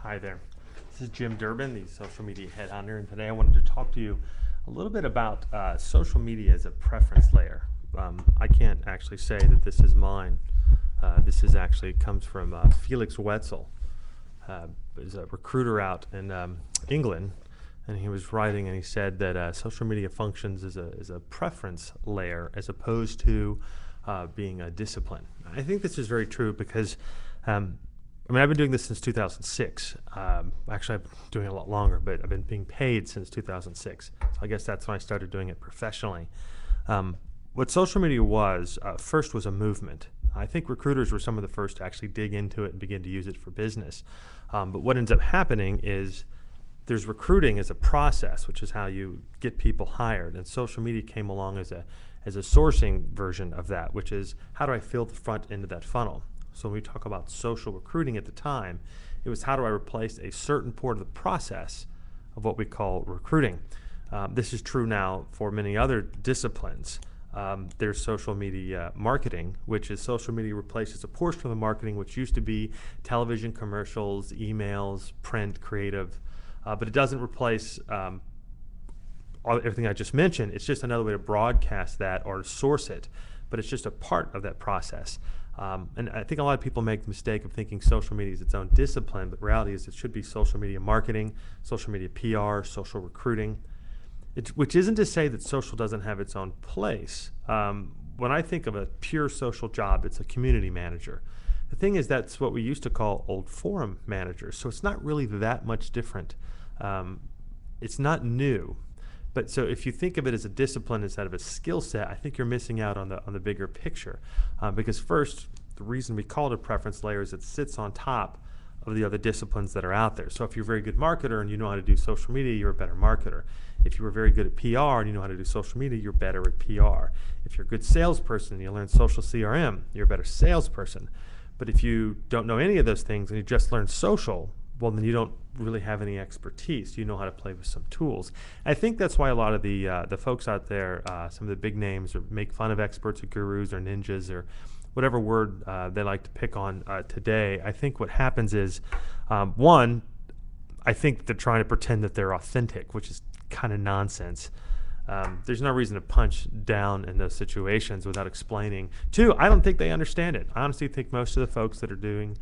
Hi there. This is Jim Durbin, the social media headhunter, and today I wanted to talk to you a little bit about social media as a preference layer. I can't actually say that this is mine. This is actually comes from Felix Wetzel. He's a recruiter out in England, and he was writing and he said that social media functions as a preference layer as opposed to being a discipline. I think this is very true because I've been doing this since 2006. Actually, I've been doing it a lot longer, but I've been being paid since 2006. So I guess that's when I started doing it professionally. What social media was, first was a movement. I think recruiters were some of the first to actually dig into it and begin to use it for business. But what ends up happening is there's recruiting as a process, which is how you get people hired. And social media came along as a sourcing version of that, which is how do I fill the front end of that funnel? So when we talk about social recruiting at the time, it was how do I replace a certain part of the process of what we call recruiting. This is true now for many other disciplines. There's social media marketing, which is social media replaces a portion of the marketing which used to be television commercials, emails, print, creative, but it doesn't replace everything I just mentioned. It's just another way to broadcast that or to source it, but it's just a part of that process. And I think a lot of people make the mistake of thinking social media is its own discipline, but the reality is it should be social media marketing, social media PR, social recruiting, which isn't to say that social doesn't have its own place. When I think of a pure social job, it's a community manager. The thing is that's what we used to call old forum managers, so it's not really that much different. It's not new. But so if you think of it as a discipline instead of a skill set, I think you're missing out on the bigger picture. Because first, the reason we call it a preference layer is it sits on top of the other disciplines that are out there. So if you're a very good marketer and you know how to do social media, you're a better marketer. If you were very good at PR and you know how to do social media, you're better at PR. If you're a good salesperson and you learn social CRM, you're a better salesperson. But if you don't know any of those things and you just learn social, well, then you don't really have any expertise. You know how to play with some tools. I think that's why a lot of the folks out there, some of the big names, or make fun of experts or gurus or ninjas or whatever word they like to pick on today. I think what happens is, one, I think they're trying to pretend that they're authentic, which is kind of nonsense. There's no reason to punch down in those situations without explaining. Two, I don't think they understand it. I honestly think most of the folks that are doing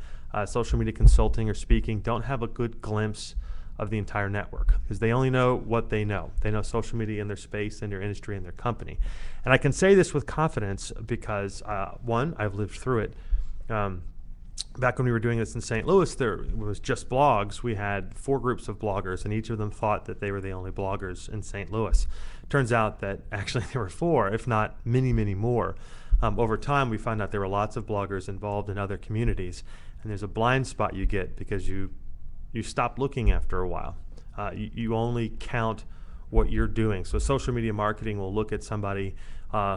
social media consulting or speaking don't have a good glimpse of the entire network because they only know what they know. They know social media in their space, in their industry, in their company. And I can say this with confidence because, one, I've lived through it. Back when we were doing this in St. Louis, there was just blogs. We had 4 groups of bloggers, and each of them thought that they were the only bloggers in St. Louis. Turns out that actually there were 4, if not many, many more. Over time, we found out there were lots of bloggers involved in other communities, and there's a blind spot you get because you stop looking after a while. You only count what you're doing. So social media marketing will look at somebody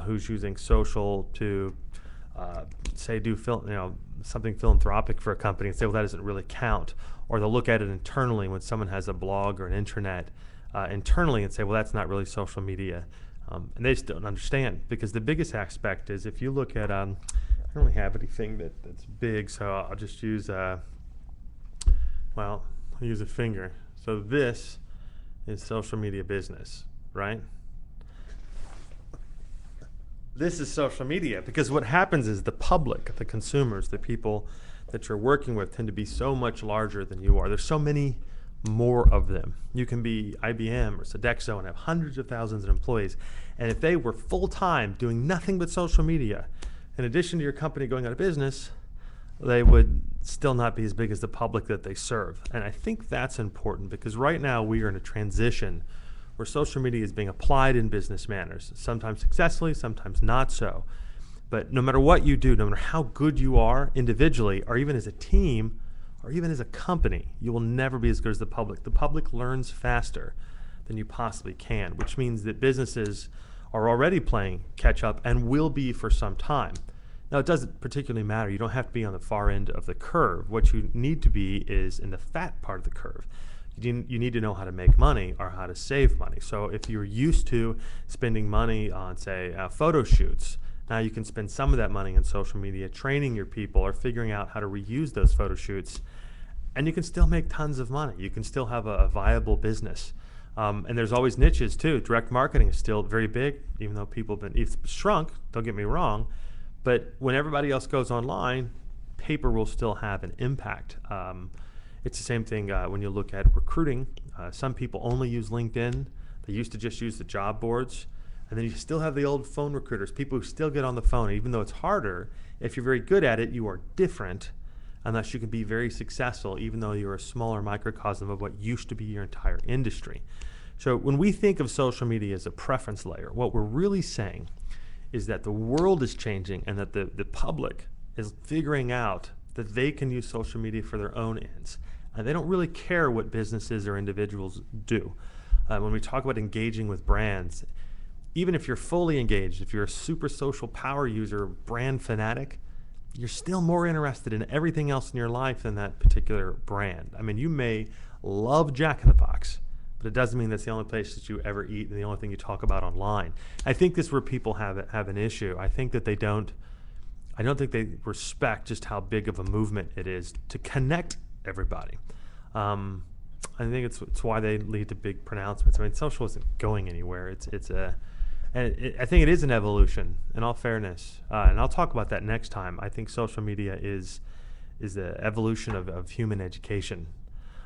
who's using social to say do something philanthropic for a company and say, well, that doesn't really count. Or they'll look at it internally when someone has a blog or an intranet internally and say, well, that's not really social media. And they just don't understand because the biggest aspect is if you look at, I don't really have anything that's big, so I'll just use, I'll use a finger. So this is social media business, right? This is social media because what happens is the public, the consumers, the people that you're working with tend to be so much larger than you are. There's so many more of them. You can be IBM or Sodexo and have hundreds of thousands of employees. And if they were full-time doing nothing but social media, in addition to your company going out of business, they would still not be as big as the public that they serve. And I think that's important because right now we are in a transition where social media is being applied in business manners, sometimes successfully, sometimes not so. But no matter what you do, no matter how good you are individually, or even as a team, or even as a company, you will never be as good as the public. The public learns faster than you possibly can, which means that businesses are already playing catch up and will be for some time. Now, it doesn't particularly matter. You don't have to be on the far end of the curve. What you need to be is in the fat part of the curve. You need to know how to make money or how to save money. So if you're used to spending money on, say, photo shoots, now you can spend some of that money on social media training your people or figuring out how to reuse those photo shoots and you can still make tons of money. You can still have a viable business. And there's always niches too. Direct marketing is still very big, even though it's shrunk, don't get me wrong. But when everybody else goes online, paper will still have an impact. It's the same thing when you look at recruiting. Some people only use LinkedIn. They used to just use the job boards. And then you still have the old phone recruiters, people who still get on the phone. Even though it's harder, if you're very good at it, you are different, and thus you can be very successful, even though you're a smaller microcosm of what used to be your entire industry. So when we think of social media as a preference layer, what we're really saying is that the world is changing and that the public is figuring out that they can use social media for their own ends. And they don't really care what businesses or individuals do. When we talk about engaging with brands, even if you're fully engaged, if you're a super social power user, brand fanatic, you're still more interested in everything else in your life than that particular brand. I mean, you may love Jack in the Box, but it doesn't mean that's the only place that you ever eat and the only thing you talk about online. I think this is where people have an issue. I think that I don't think they respect just how big of a movement it is to connect everybody. I think it's why they lead to big pronouncements. I mean, social isn't going anywhere. I think it is an evolution, in all fairness, and I'll talk about that next time. I think social media is the evolution of human education.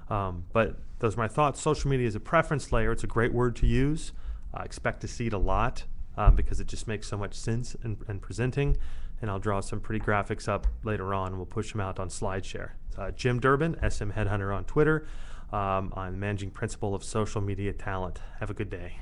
But those are my thoughts. Social media is a preference layer. It's a great word to use. I expect to see it a lot because it just makes so much sense in presenting. And I'll draw some pretty graphics up later on. We'll push them out on SlideShare. Jim Durbin, SM Headhunter on Twitter. I'm the managing principal of Social Media Talent. Have a good day.